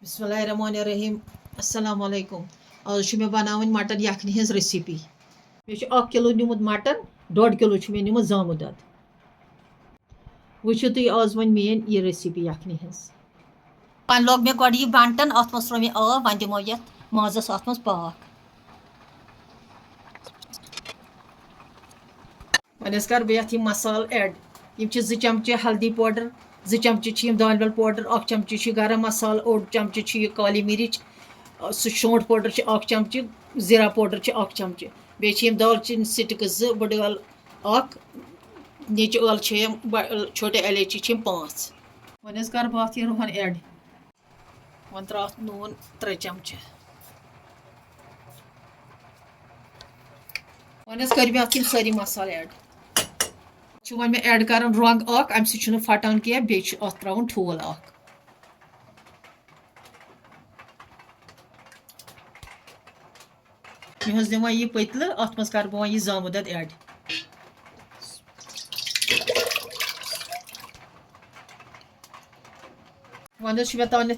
बिस्मिल्लाहिर्रहमानिर्रहीम अस्सलाम वालेकुम। आज मे बनावन मटन यखनी हज रेसिपी। मे 1 किलो निमुत मटन, 1.5 किलो मे निमुत जामुत दद। वुचु तुम आज वन मेन ये रेसिपी यखनी हज। वन लोग मे गोड यह बंटन, अत मज त्रो मे आब, वन दिमो ये माजस अत मज पाक। वन कर बह यह मसाल ऐड। यम 2 चमचे हल्दी पाउडर, 2 चमचे दाल पाउडर, 1 चमचे गरम मसाल, 1 चमचे काली मिर्च, शोंठ पाउडर 1 चमचे, जीरा पाउडर 1 चमचे, बे दालचीन स्टिक्स 2 बड़ यल 1, नीच यल छोटे इलायची 5। वन कर बह यह रुहन ऐड। वन त्रा नून 3 चमचे। वन कर मे सारी मसाल ऐड। वन मे ऐड कर रंग अम सह फटान कह बे त्रा ठूल मे दिवान यह पतल, अत मज कर बह यह जामुत दद ऐड। वन मे तन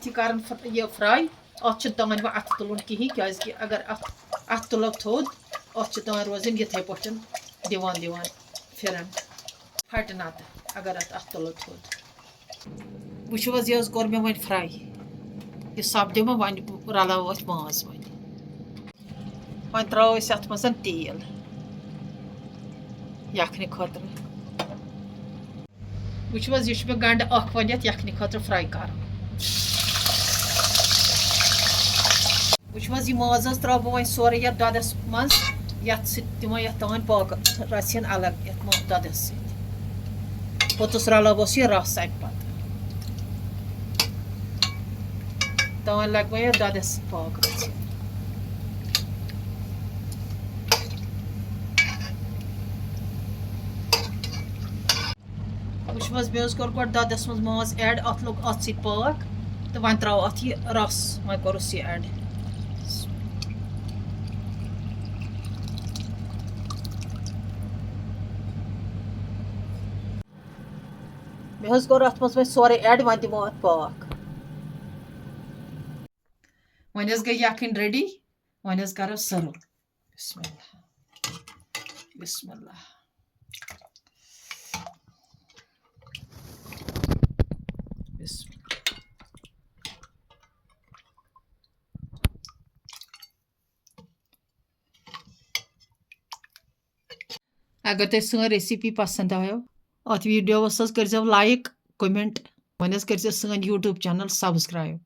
यह फ्राई, अत तन वह अथ तुलन कहें क्या अगर अथ तुलो थोद अत तन रोजन ये पे दिवान दिवान फिरन फट नत अगर अथ तुलो थोद। वो यह कोर मे वन फ्राई, यह सपद वन रलाव अथ माज वन त्रो अत मज तेल यखनी खतर। वो यह मे गंड वन यखनी खतर फ्राई कर। वो यह माज त्रो बह वो सोरे ये ददस मज ये दिमो ये तन पाक रसन अलग ये ददस पोतुस रलावस यह रस अम पे तन लग यह ददस पाक रसन। वो मे कोर गो ददस मज माज ऐड, अत लोग अत सत पाक तो वन त्रो अत यह रस वन कोरस यह ऐड। मे कोर अत मज सोरे ऐड, वन दिमो अत पाक। वन गई यखन रेडी, वन करो सर्व। बिस्मिल्लाह बिस्मिल्लाह। अगर तुम सन रेसिपी पसंद आयो अत वीडियोस कर लाइक कमेंट वन कर सन यूट्यूब चैनल सब्सक्राइब।